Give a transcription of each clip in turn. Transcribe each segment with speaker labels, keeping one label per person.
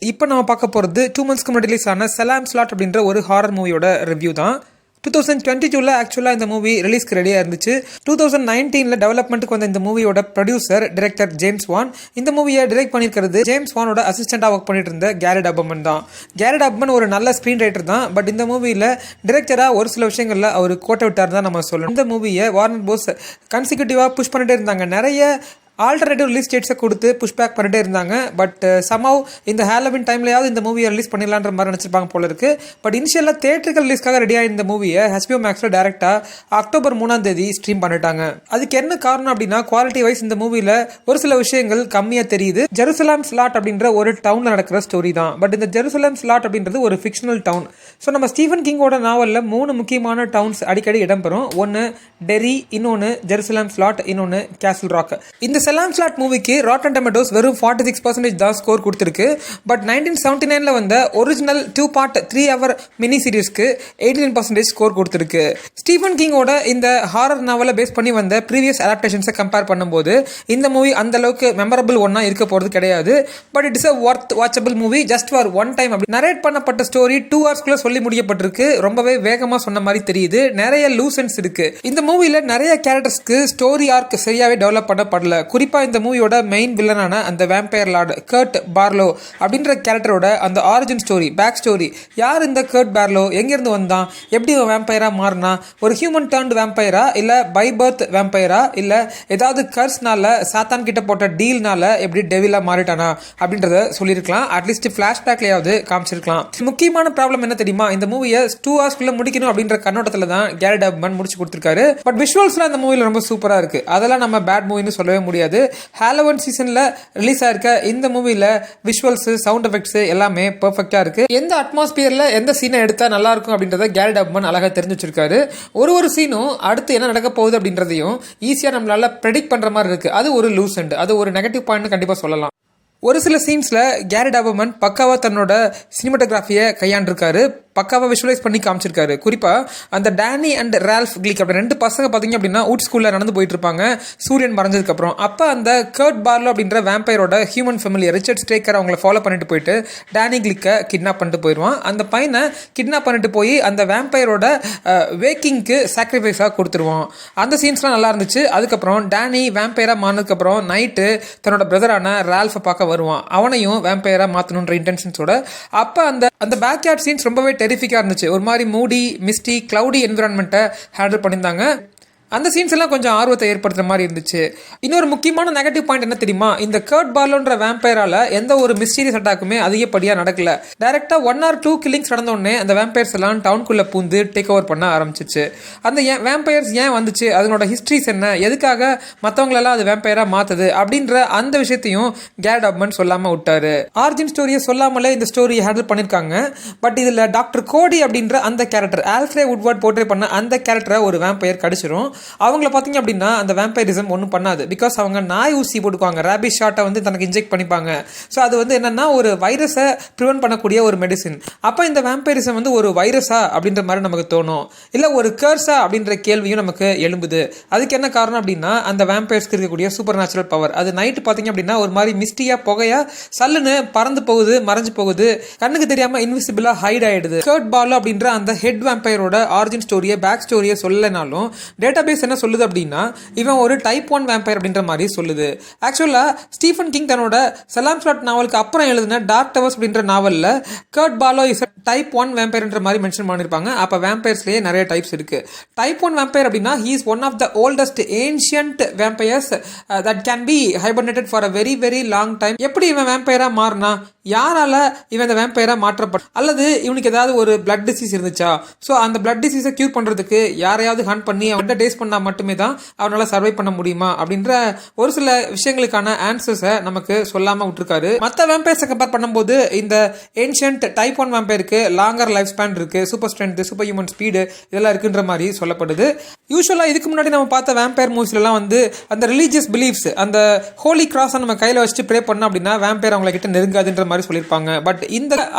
Speaker 1: இப்போ நம்ம பார்க்க போகிறது 2 மந்த்ஸ்க்கு முன்னாடி ரிலீஸ் ஆன சலாம் ஸ்லாட் அப்படின்ற ஒரு ஹாரர் மூவியோட ரிவ்யூ தான். 2022 ஆக்சுவலாக இந்த மூவி ரிலீஸ்க்கு ரெடியாக இருந்துச்சு. 2019 டெவலப்மெண்ட்டுக்கு வந்த இந்த மூவியோட ப்ரொடியூசர் டைரக்டர் ஜேம்ஸ் வான். இந்த மூவியை டைரக்ட் பண்ணியிருக்கிறது ஜேம்ஸ் வானோட அசிஸ்டண்டாக ஒர்க் பண்ணிட்டு இருந்த கேரட் அப்மன் தான். கேரட் அப்மன் ஒரு நல்ல ஸ்க்ரீன் ரைட்டர் தான். பட் இந்த மூவியில் டைரக்டராக ஒரு சில விஷயங்களில் அவர் கோட்டை விட்டார் தான் நம்ம சொல்லணும். இந்த மூவியை வார்னர் போஸ் கன்சிக்யூட்டிவாக புஷ் பண்ணிட்டே இருந்தாங்க. நிறைய ஆல்டர்னேட்டிவ் ரிலீஸ் டேட்ஸை கொடுத்து புஷ்பேக் பண்ணிட்டே இருந்தாங்க. பட் சம்ஹவ் இந்த ஹாலோவின் டைம்லையாவது இந்த மூவியை ரிலீஸ் பண்ணிடலான்ற மாதிரி நினச்சிருப்பாங்க போல இருக்குது. பட் இனிஷியலாக தேட்டருக்கு ரிலீஸ்க்காக ரெடியாக இந்த மூவியை HBO Maxல டேரெக்டாக அக்டோபர் 3 ஸ்ட்ரீம் பண்ணிட்டாங்க. அதுக்கு என்ன காரணம் அப்படின்னா, குவாலிட்டி வைஸ் இந்த மூவியில் ஒரு சில விஷயங்கள் கம்மியாக தெரியுது. ஜெருசலேம் ஸ்லாட் அப்படின்ற ஒரு டவுனில் நடக்கிற ஸ்டோரி தான். பட் இந்த ஜெருசலேம் ஸ்லாட் அப்படின்றது ஒரு ஃபிக்ஷனல் டவுன். ஸோ நம்ம ஸ்டீஃபன் கிங்கோட நாவலில் 3 முக்கியமான டவுன்ஸ் அடிக்கடி இடம்பெறும். ஒன்று டெரி, இன்னொன்று ஜெருசலேம் ஸ்லாட், இன்னொன்று கேசல் ராக். இந்த சலாம் ஸ்லாட் மூவிக்கு ராட்டன் டொமேட்டோஸ் வெறும் 46% தான் ஸ்கோர் கொடுத்துருக்கு. பட் 1979 வந்த ஒரிஜினல் 2 பார்ட் 3 ஹவர் மினி சீரீஸ்க்கு 89% ஸ்கோர் கொடுத்துருக்கு. ஸ்டீஃபன் கிங்கோட இந்த ஹாரர் நாவலை பேஸ் பண்ணி வந்த ப்ரீவியஸ் அடாப்டேஷன்ஸை கம்பேர் பண்ணும்போது இந்த மூவி அந்த அளவுக்கு மெமரபிள் ஒன்னா இருக்க போகிறது கிடையாது. But it is a worth watchable movie just for one time. அப்படி நரேட் பண்ணப்பட்ட ஸ்டோரி 2 ஹவர்ஸ்க்குள்ள சொல்லி முடியப்பட்டிருக்கு. ரொம்பவே வேகமாக சொன்ன மாதிரி தெரியுது. நிறைய லூசன்ஸ் இருக்கு. இந்த மூவியில் நிறைய கேரக்டர்ஸ்க்கு ஸ்டோரி ஆர்க் சரியாகவே டெவலப் பண்ணப்படல. குறிப்பாக இந்த மூவியோட மெயின் வில்லனான அந்த வேம்பயர் லார்ட் கர்ட் பார்லோ அப்படின்ற கேரக்டரோட அந்த ஆரிஜின் ஸ்டோரி, பேக் ஸ்டோரி, யார் இந்த கர்ட் பார்லோ, எங்கேருந்து வந்தான், எப்படி வேம்பயராக மாறினா, ஒரு ஹியூமன் டர்ன்டு வேம்பயரா, இல்லை பை பர்த் வேம்பயரா, இல்லை ஏதாவது கர்ஸ்னால சாத்தான் கிட்ட போட்ட டீல்னால எப்படி டெவிலாக மாறிட்டானா அப்படின்றத சொல்லியிருக்கலாம். அட்லீஸ்ட் ஃப்ளாஷ்பேக்லையாவது காமிச்சிருக்கலாம். முக்கியமான ப்ராப்ளம் என்ன தெரியுமா, இந்த மூவியை 2 ஹவர்ஸ்க்குள்ள முடிக்கணும் அப்படின்ற கண்ணோட்டத்தில் தான் கேரட் அப்மன் முடிச்சு கொடுத்துருக்காரு. பட் விஷுவல்ஸ்லாம் இந்த மூவியில் ரொம்ப சூப்பராக இருக்குது. அதெல்லாம் நம்ம பேட் மூவின்னு சொல்லவே முடியாது. ஹாலோவின் சீசன்ல ரிலீஸ் ஆயிருக்க இந்த மூவில விஷுவல்ஸ், சவுண்ட் எஃபெக்ட்ஸ் எல்லாமே பெர்ஃபெக்ட்டா இருக்கு. எந்த அட்மாஸ்பியர்ல எந்த சீனை எடுத்தா நல்லா இருக்கும் அப்படின்றத கேரட் அப்மன் அழகா தெரிஞ்சு வச்சிருக்காரு. ஒரு சீனும் அடுத்து என்ன நடக்க போகுது அப்படின்றதையும் ஈஸியா நம்மளால ப்ரெடிக்ட் பண்ற மாதிரி இருக்கு. அது ஒரு லூஸ் அண்ட் அது ஒரு நெகட்டிவ் பாயிண்ட் கண்டிப்பா சொல்லலாம். ஒரு சில சீன்ஸில் கேரட் அப்மன் பக்காவாக தன்னோட சினிமாட்டோகிராஃபியை கையாண்டிருக்காரு. பக்காவாக விஷுவலைஸ் பண்ணி காமிச்சிருக்காரு. குறிப்பாக அந்த டேனி அண்ட் ரால்ஃப் கிளிக் அப்படி 2 பசங்க பார்த்தீங்க அப்படின்னா வுட் ஸ்கூலில் நடந்து போயிட்டு இருப்பாங்க சூரியன் மறைஞ்சதுக்கப்புறம். அப்போ அந்த கர்ட் பார்லோ அப்படின்ற வேம்பயரோட ஹியூமன் ஃபேமிலி ரிச்சர்ட் ஸ்டேக்கர் அவங்கள ஃபாலோ பண்ணிட்டு போயிட்டு டேனி கிளிக்கை கிட்னாப் பண்ணிட்டு போயிடுவான். அந்த பையனை கிட்னாப் பண்ணிட்டு போய் அந்த வேம்பயரோட வேக்கிங்க்கு சாக்ரிஃபைஸாக கொடுத்துருவான். அந்த சீன்ஸ்லாம் நல்லா இருந்துச்சு. அதுக்கப்புறம் டேனி வேம்பயராக மாறினதுக்கப்புறம் நைட்டு தன்னோட பிரதரான ரால்ஃபை பார்க்க வருவான். அவனையும் வேம்பயரா மாற்றணுன்ற இன்டென்ஷன்ஸோட. அப்போ அந்த பேக்யார்ட் சீன்ஸ் ரொம்பவே டெரிஃபிக்காக இருந்துச்சு. ஒரு மாதிரி மூடி, மிஸ்டி, கிளவுடி என்விரான்மெண்ட்டை ஹேண்டில் பண்ணியிருந்தாங்க. அந்த சீன்ஸ் எல்லாம் கொஞ்சம் ஆர்வத்தை ஏற்படுத்துற மாதிரி இருந்துச்சு. இன்னொரு முக்கியமான நெகட்டிவ் பாயிண்ட் என்ன தெரியுமா, இந்த கர்ட் பார்லோன்ற வேம்பயரால எந்த ஒரு மிஸ்டீரியஸ் அட்டாக்குமே அதிகப்படியாக நடக்கல. டைரக்டா 1 or 2 கில்லிங்ஸ் நடந்த உடனே அந்த வேம்பயர்ஸ் எல்லாம் டவுனுக்குள்ள பூந்து டேக் ஓவர் பண்ண ஆரம்பிச்சிச்சு. அந்த வேம்பயர்ஸ் ஏன் வந்துச்சு, அதனோட ஹிஸ்ட்ரிஸ் என்ன, எதுக்காக மற்றவங்களெல்லாம் அது வேம்பயரா மாத்துது அப்படின்ற அந்த விஷயத்தையும் கேரட் அப்மன் சொல்லாம விட்டாரு. ஆரிஜின் ஸ்டோரியை சொல்லாமலே இந்த ஸ்டோரியை ஹேண்டில் பண்ணிருக்காங்க. பட் இதுல டாக்டர் கோடி அப்படின்ற அந்த கேரக்டர், ஆல்ஃப்ரே வுட்வர்ட் போர்ட்ரே பண்ண அந்த கேரக்டரை ஒரு வேம்பயர் கடிச்சிரும். அவங்கள பார்த்தீங்க அப்படின்னா அந்த வேம்பயரிசம் ஒன்றும் பண்ணாது. பிகாஸ் அவங்க நாய் ஊசி போட்டுக்குவாங்க, ரேபிஸ் ஷாட்டை வந்து தனக்கு இன்ஜெக்ட் பண்ணிப்பாங்க. ஸோ அது வந்து என்னன்னா ஒரு வைரஸை ப்ரிவென்ட் பண்ணக்கூடிய ஒரு மெடிசின். அப்போ இந்த வேம்பயரிசம் வந்து ஒரு வைரஸா அப்படின்ற மாதிரி நமக்கு தோணும், இல்லை ஒரு கர்ஸா அப்படின்ற கேள்வியும் நமக்கு எழும்புது. அதுக்கு என்ன காரணம் அப்படின்னா, அந்த வேம்பயர்ஸ்க்கு இருக்கக்கூடிய சூப்பர் நேச்சுரல் பவர். அது நைட்டு பார்த்தீங்க அப்படின்னா ஒரு மாதிரி மிஸ்டியா, புகையா, சல்லுன்னு பறந்து போகுது, மறைஞ்சு போகுது, கண்ணுக்கு தெரியாம இன்விசிபிளா ஹைட் ஆயிடுது. கர்ட் பார்லோ அப்படின்ற அந்த ஹெட் வேம்பயரோட ஆரிஜின் ஸ்டோரியை, பேக் ஸ்டோரியை சொல்லனாலும் டேட்டாபேஸ் என்ன சொல்லுது அப்படின்னா இவன் ஒரு டைப் 1 வேம்பயர் அப்படின்ற மாதிரி சொல்லுது. ஆக்சுவலா ஸ்டீஃபன் கிங் தன்னோட சலாம் ஸ்லாட் நாவலுக்கு அப்புறம் எழுதின டார்க் டவர்ஸ் அப்படின்ற நாவல்ல கர்ட் பார்லோ இஸ் டைப் 1 வேம்பயர்ன்ற மாதிரி மென்ஷன் பண்ணிருப்பாங்க. அப்ப வேம்பயர்ஸ்லயே நிறைய டைப்ஸ் இருக்கு. டைப் 1 வேம்பயர் அப்படின்னா he is one of the oldest ancient vampires that can be hibernated for a very very long time. எப்படி இவன் வேம்பயரா மாறினா, யாரால இவன் இந்த வேம்பயரா மாற்றப்பட்ட, அல்லது இவனுக்கு ஏதாவது ஒரு பிளட் டிசீஸ் இருந்துச்சா, ஸோ அந்த பிளட் டிசீஸை கியூர் பண்றதுக்கு யாரையாவது ஹண்ட் பண்ணி அவன் டேஸ்ட் பண்ணா மட்டுமே தான் அவனால சர்வை பண்ண முடியுமா அப்படின்ற ஒரு சில விஷயங்களுக்கான ஆன்சர்ஸை நமக்கு சொல்லாம விட்டுருக்காரு. மற்ற வேம்பயர்ஸை கம்பேர் பண்ணும்போது இந்த ஏன்ஷியன்ட் டைப் 1 வேம்பயருக்கு லாங்கர் லைஃப் ஸ்பேன் இருக்கு, super strength, super human speed இதெல்லாம் இருக்குன்ற மாதிரி சொல்லப்படுது. யூஸ்வலா இதுக்கு முன்னாடி நம்ம பார்த்த வேம்பயர் மூவிஸ்லாம் வந்து அந்த ரிலீஜியஸ் பிலீஃப்ஸ், அந்த ஹோலி கிராஸை நம்ம கையில் வச்சுட்டு ப்ரே பண்ணோம் அப்படின்னா வேம்பயர் அவங்களை கிட்ட நெருங்காதுன்ற மாதிரி சொல்லியிருப்பாங்க. பட்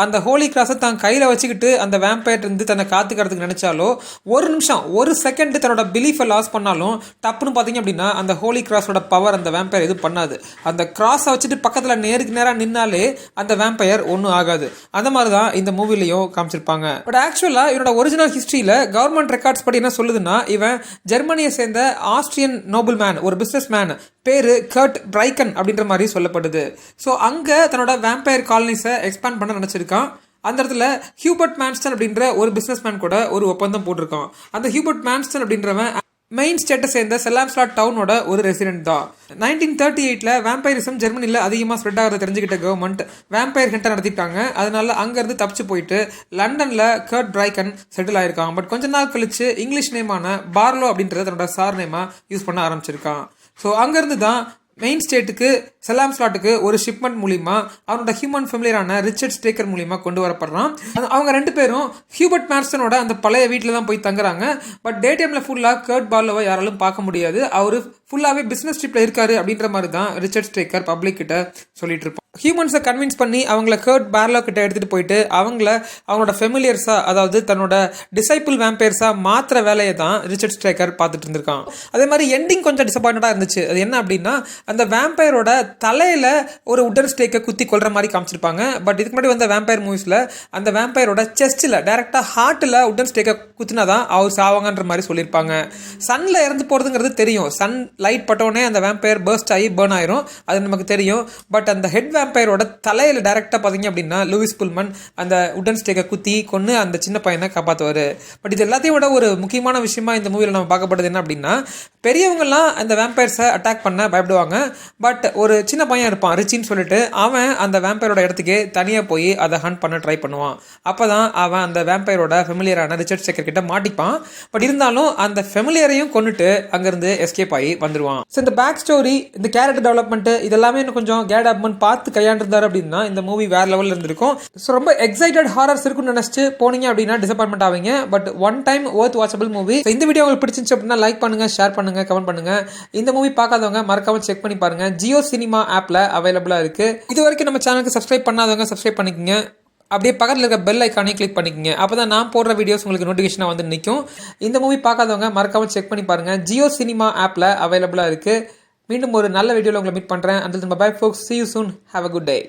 Speaker 1: அந்த ஹோலி கிராஸை தான் கையில் வச்சுக்கிட்டு அந்த வேம்பயர் இருந்து தன்னை காத்துக்கிறதுக்கு நினைச்சாலோ ஒரு நிமிஷம் ஒரு செகண்ட் தன்னோட பிலீஃபை லாஸ் பண்ணாலும் டப்புன்னு பார்த்தீங்க அப்படின்னா அந்த ஹோலி கிராஸோட பவர் அந்த வேம்பயர் எதுவும் பண்ணாது. அந்த கிராஸை வச்சுட்டு பக்கத்தில் நேருக்கு நேராக நின்னாலே அந்த வேம்பயர் ஒன்றும் ஆகாது. அந்த மாதிரி தான் இந்த மூவிலையும் காமிச்சிருப்பாங்க. பட் ஆக்சுவலாக இவனோட ஒரிஜினல் ஹிஸ்ட்ரியில் கவர்மெண்ட் ரெக்கார்ட்ஸ் படி என்ன சொல்லுதுன்னா, இவன் ஜெர்மனியை சேர்ந்த ஆஸ்ட்ரியன் நோபல் மேன், ஒரு பிஸ்னஸ் மேன், பேரு கர்ட் பிரைக்கன் அப்படின்ற மாதிரி சொல்லப்படுது. ஸோ அங்கே தன்னோட வேம்பயர் காலனிஸை எக்ஸ்பேண்ட் பண்ண நினச்சிருக்கான். அந்த இடத்துல ஹியூபர்ட் மேன்ஸ்டன் அப்படின்ற ஒரு பிஸ்னஸ் மேன் கூட ஒரு ஒப்பந்தம் போட்டிருக்கான். அந்த ஹியூபர்ட் மேன்ஸ்டன் அப்படின்றவன் மெயின் ஸ்டேட்டை சேர்ந்த செலாம்ஸ்லாட் டவுனோட ஒரு ரெசிடென்ட் தான். 1938 வேம்பயரிசம் ஜெர்மனியில் அதிகமாக ஸ்ப்ரெட் ஆகிறத தெரிஞ்சுக்கிட்ட கவர்மெண்ட் வேம்பயர் ஹண்டை நடத்திட்டாங்க. அதனால அங்கேருந்து தப்பிச்சு போயிட்டு லண்டனில் கர்ட் பிரைக்கன் செட்டில் ஆயிருக்கான். பட் கொஞ்ச நாள் கழிச்சு இங்கிலீஷ் நேமான பார்லோ அப்படின்றத தன்னோட சார் நேமாக யூஸ் பண்ண ஆரம்பிச்சிருக்கான். ஸோ அங்கேருந்து தான் மெயின் ஸ்டேட்டுக்கு செலாம்ஸ்லாட்டுக்கு ஒரு ஷிப்மெண்ட் மூலிமா அவனோட ஹியூமன் ஃபெமிலியரான ரிச்சர்ட் ஸ்டேக்கர் மூலிமா கொண்டு வரப்படுறான். அவங்க ரெண்டு பேரும் ஹியூபர்ட் மேன்ஸ்டனோட அந்த பழைய வீட்டில் தான் போய் தங்குறாங்க. பட் டே டைமில் ஃபுல்லாக கர்ட் பார்லோவை யாராலும் பார்க்க முடியாது. அவர் ஃபுல்லாகவே பிஸ்னஸ் ட்ரிப்பில் இருக்காரு அப்படின்ற மாதிரி தான் ரிச்சர்ட் ஸ்டேக்கர் பப்ளிக் கிட்ட சொல்லிட்டு இருப்பான். ஹியூமன்ஸை கன்வின்ஸ் பண்ணி அவங்கள கர்ட் பார்லோ கிட்ட எடுத்துகிட்டு போயிட்டு அவங்களோட ஃபெமிலியர்ஸாக, அதாவது தன்னோட டிசைபிள் வேம்பயர்ஸாக மாத்திர வேலையை தான் ரிச்சர்ட் ஸ்டேக்கர் பார்த்துட்டு இருந்திருக்கான். அதே மாதிரி எண்டிங் கொஞ்சம் டிசப்பாயிண்டடாக இருந்துச்சு. அது என்ன அப்படின்னா, அந்த வேம்பயரோட தலையில் ஒரு உடன் ஸ்டேக்கை குத்தி கொள்கிற மாதிரி காமிச்சிருப்பாங்க. பட் இதுக்கு முன்னாடி வந்த வேம்பயர் மூவிஸில் அந்த வேம்பயரோட செஸ்ட்டில் டைரெக்டாக ஹார்ட்டில் உடன் ஸ்டேக்கை குத்தினா தான் அவர் சாவாங்கன்ற மாதிரி சொல்லியிருப்பாங்க. சன்னில் இறந்து போகிறதுங்கிறது தெரியும். சன் லைட் பட்டோடனே அந்த வேம்பயர் பர்ஸ்ட் ஆகி பேர்ன் ஆயிரும், அது நமக்கு தெரியும். பட் அந்த ஹெட் வேம்பயரோட தலையில் டைரெக்டாக பார்த்தீங்க அப்படின்னா லூயிஸ் புல்மன் அந்த உடன் ஸ்டேக்கை குத்தி கொன்று அந்த சின்ன பையனை காப்பாற்றுவார். பட் இது எல்லாத்தையும் விட ஒரு முக்கியமான விஷயமா இந்த மூவியில் நம்ம பார்க்கப்படுது என்ன அப்படின்னா, பெரியவங்கெல்லாம் அந்த வேம்பயர்ஸை அட்டாக் பண்ண பயப்படுவாங்க. பட் ஒரு சின்ன பையன் இருப்பான், ரிச்சின்னு சொல்லிட்டு, அவன் அந்த வேம்பயரோட இடத்துக்கே தனியாக போய் அதை ஹண்ட் பண்ண ட்ரை பண்ணுவான். அப்போ தான் அவன் அந்த வேம்பயரோட ஃபெமிலியரான ரிச்சர்ட் ஸ்டேக்கர் கிட்ட மாட்டிப்பான். பட் இருந்தாலும் அந்த ஃபெமிலியரையும் கொண்டுட்டு அங்கேருந்து எஸ்கேப் ஆகி வந்துடுவான். ஸோ இந்த பேக் ஸ்டோரி, இந்த கேரக்டர் டெவலப்மெண்ட் இதெல்லாமே இன்னும் கொஞ்சம் கேட் அப்மன் பார்த்து கையாண்டிருந்தார் அப்படின்னா இந்த மூவி வேற லெவலில் இருந்திருக்கும். ஸோ ரொம்ப எக்ஸைட்டட் ஹாரர்ஸ் இருக்குன்னு நினச்சிட்டு போனீங்க அப்படின்னா டிசப்பாயின்மெண்ட் ஆவீங்க. But one time worth watchable movie. இந்த வீடியோ உங்களுக்கு பிடிச்சிருந்துச்சு அப்படின்னா லைக் பண்ணுங்க, ஷேர் பண்ணுங்க, கமெண்ட் பண்ணுங்க. இந்த மூவி பார்க்காதவங்க மறக்காம செக் பண்ணி பாருங்க. ஜியோ சினிமா ஆப்ல அவைலபிளாக இருக்கு. இது வரைக்கும் நம்ம சேனலுக்கு சப்ஸ்கிரைப் பண்ணாதவங்க சப்ஸ்கிரைப் பண்ணிக்கங்க. அப்படியே பக்கத்தில் இருக்க பெல் ஐக்கானே கிளிக் பண்ணிக்கங்க. அப்போ தான் நான் போடுற வீடியோஸ் உங்களுக்கு நோட்டிஃபிகேஷனாக வந்து நிற்கும். இந்த மூவி பார்க்காதவங்க மறக்காம செக் பண்ணி பாருங்க. ஜியோ சினிமா ஆப்ல அவைலபிளாக இருக்கு. மீண்டும் ஒரு நல்ல வீடியோவில் உங்களை மீட் பண்ணுறேன். until then, bye folks, see you soon, have a good day.